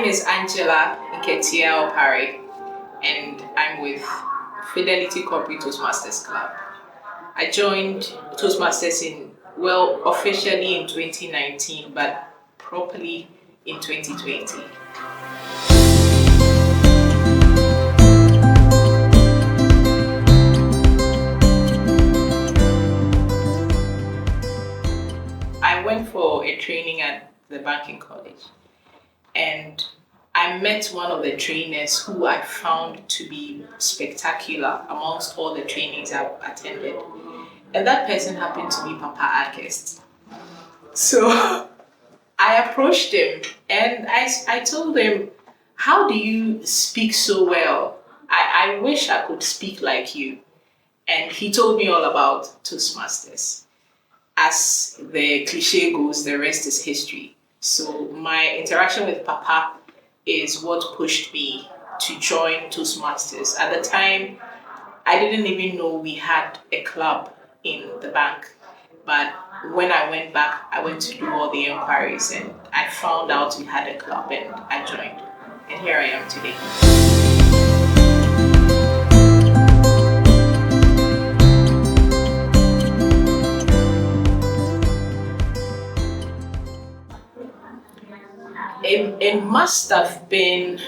name is Angela Nketiaa Opare, and I'm with Fidelity Corporate Toastmasters Club. I joined Toastmasters officially in 2019, but properly in 2020. I went for a training at the banking college, and I met one of the trainers who I found to be spectacular amongst all the trainings I've attended. And that person happened to be Papa Archest. So I approached him and I told him, how do you speak so well? I wish I could speak like you. And he told me all about Toastmasters. As the cliche goes, the rest is history. So my interaction with Papa is what pushed me to join Toastmasters. At the time, I didn't even know we had a club in the bank. But when I went back, I went to do all the inquiries and I found out we had a club and I joined. And here I am today. It must have been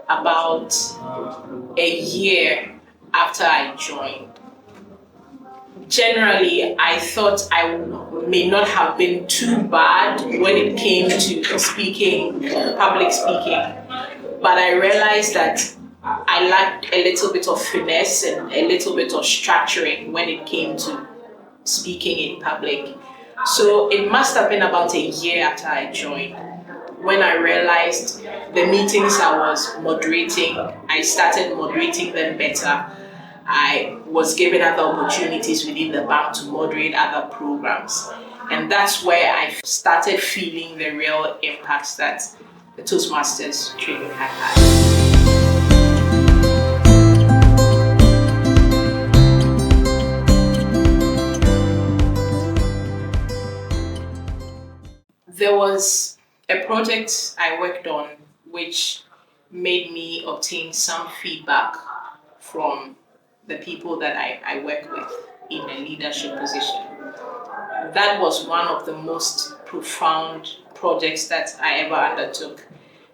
about a year after I joined. Generally, I thought I may not have been too bad when it came to public speaking, but I realized that I lacked a little bit of finesse and a little bit of structuring when it came to speaking in public. So it must have been about a year after I joined when I realized the meetings I was moderating, I started moderating them better. I was given other opportunities within the bank to moderate other programs. And that's where I started feeling the real impacts that the Toastmasters training had had. There was a project I worked on which made me obtain some feedback from the people that I work with in a leadership position. That was one of the most profound projects that I ever undertook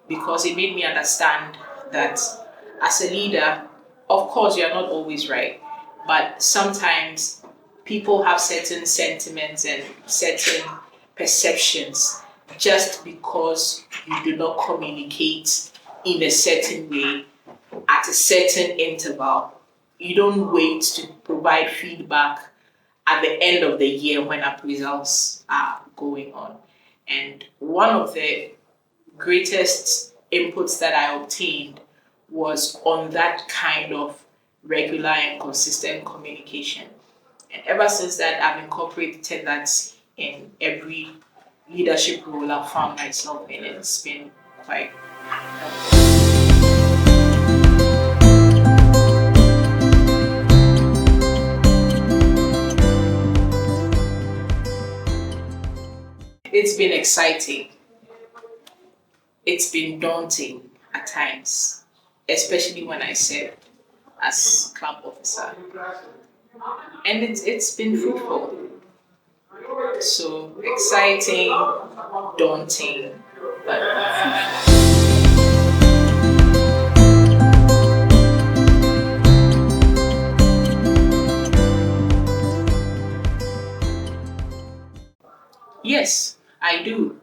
because it made me understand that as a leader, of course, you're not always right, but sometimes people have certain sentiments and certain perceptions just because you do not communicate in a certain way at a certain interval. You don't wait to provide feedback at the end of the year when appraisals are going on. And one of the greatest inputs that I obtained was on that kind of regular and consistent communication. And ever since that, I've incorporated that in every leadership role I've found myself in. It's been quite helpful. It's been exciting. It's been daunting at times, especially when I served as club officer. And it's been fruitful. So exciting, daunting, but fruitful. Yes, I do.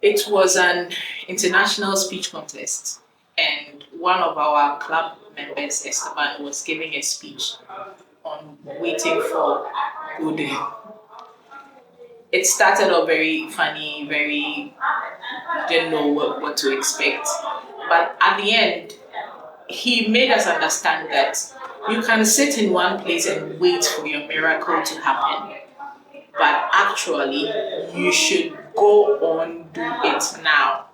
It was an international speech contest, and one of our club members, Esteban, was giving a speech on waiting for Godin. It started off very funny, didn't know what to expect. But at the end, he made us understand that you can sit in one place and wait for your miracle to happen. But actually, you should go on, do it now.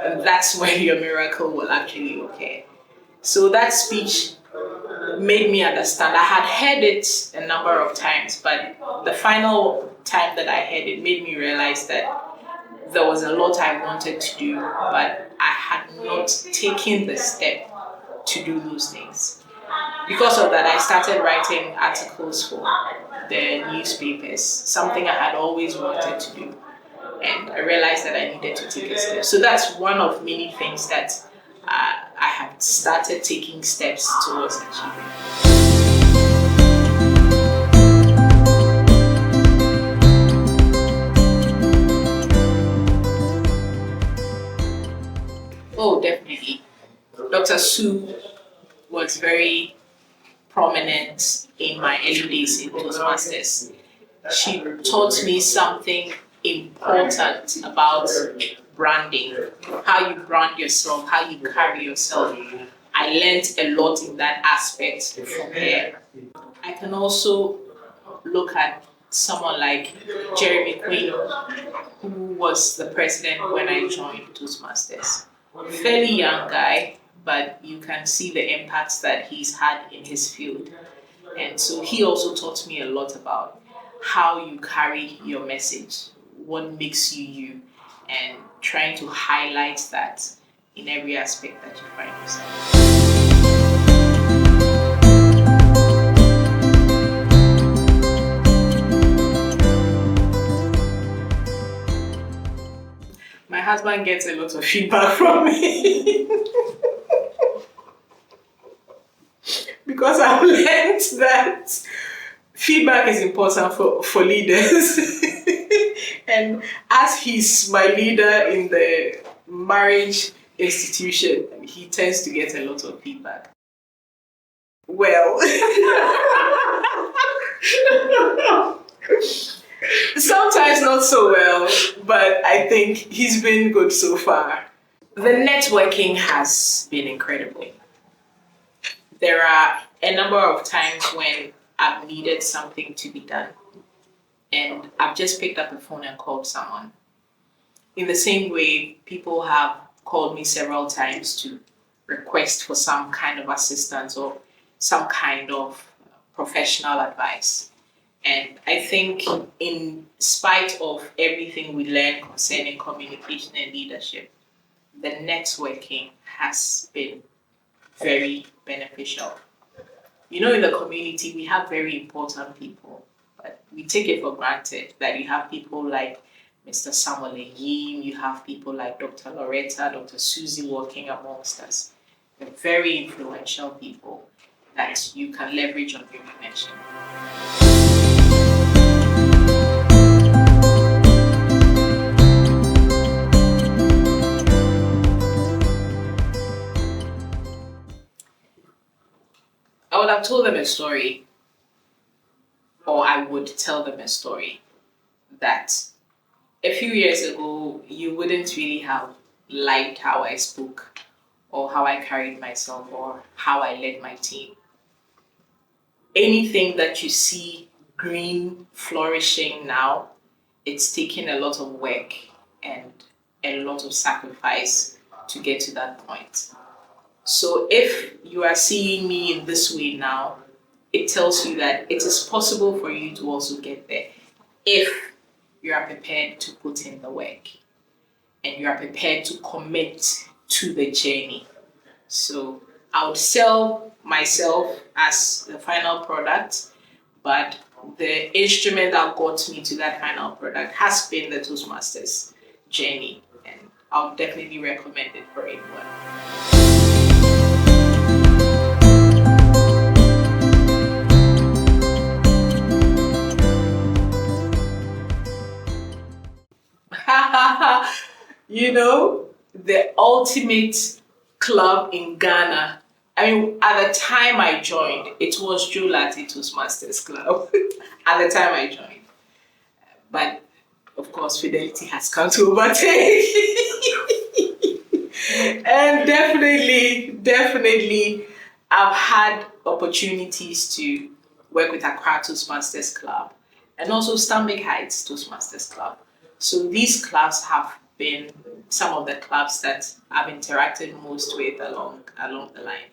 And that's when your miracle will actually occur. So that speech made me understand. I had heard it a number of times, but the final time that I heard it made me realize that there was a lot I wanted to do, but I had not taken the step to do those things. Because of that, I started writing articles for the newspapers, something I had always wanted to do. And I realized that I needed to take a step. So that's one of many things that I have started taking steps towards achieving. Oh, definitely. Dr. Sue was very prominent in my early days in Toastmasters. She taught me something important about branding, how you brand yourself, how you carry yourself. I learned a lot in that aspect from her. I can also look at someone like Jeremy Quinn, who was the president when I joined Toastmasters. Fairly young guy, but you can see the impacts that he's had in his field. And so he also taught me a lot about how you carry your message, what makes you you, and trying to highlight that in every aspect that you find yourself. My husband gets a lot of feedback from me because I've learned that feedback is important for leaders. And as he's my leader in the marriage institution, he tends to get a lot of feedback. Well, sometimes not so well, but I think he's been good so far. The networking has been incredible. There are a number of times when I've needed something to be done, and I've just picked up the phone and called someone. In the same way, people have called me several times to request for some kind of assistance or some kind of professional advice. And I think in spite of everything we learn concerning communication and leadership, the networking has been very beneficial. You know, in the community, we have very important people, but we take it for granted that you have people like Mr. Samuel Enyim, you have people like Dr. Loretta, Dr. Susie working amongst us. They're very influential people that you can leverage on your connection. I would have told them a story, or I would tell them a story that a few years ago you wouldn't really have liked how I spoke or how I carried myself or how I led my team. Anything that you see green flourishing now, it's taken a lot of work and a lot of sacrifice to get to that point. So if you are seeing me in this way now, it tells you that it is possible for you to also get there if you are prepared to put in the work and you are prepared to commit to the journey. So I would sell myself as the final product, but the instrument that got me to that final product has been the Toastmasters journey, and I'll definitely recommend it for anyone. You know, the ultimate club in Ghana. I mean, at the time I joined, it was Joe Latte Toastmasters Club. At the time I joined. But of course, Fidelity has come to overtake. And definitely, I've had opportunities to work with Accra Toastmasters Club and also Stanbic Heights Toastmasters Club. So these clubs have been some of the clubs that I've interacted most with along the line.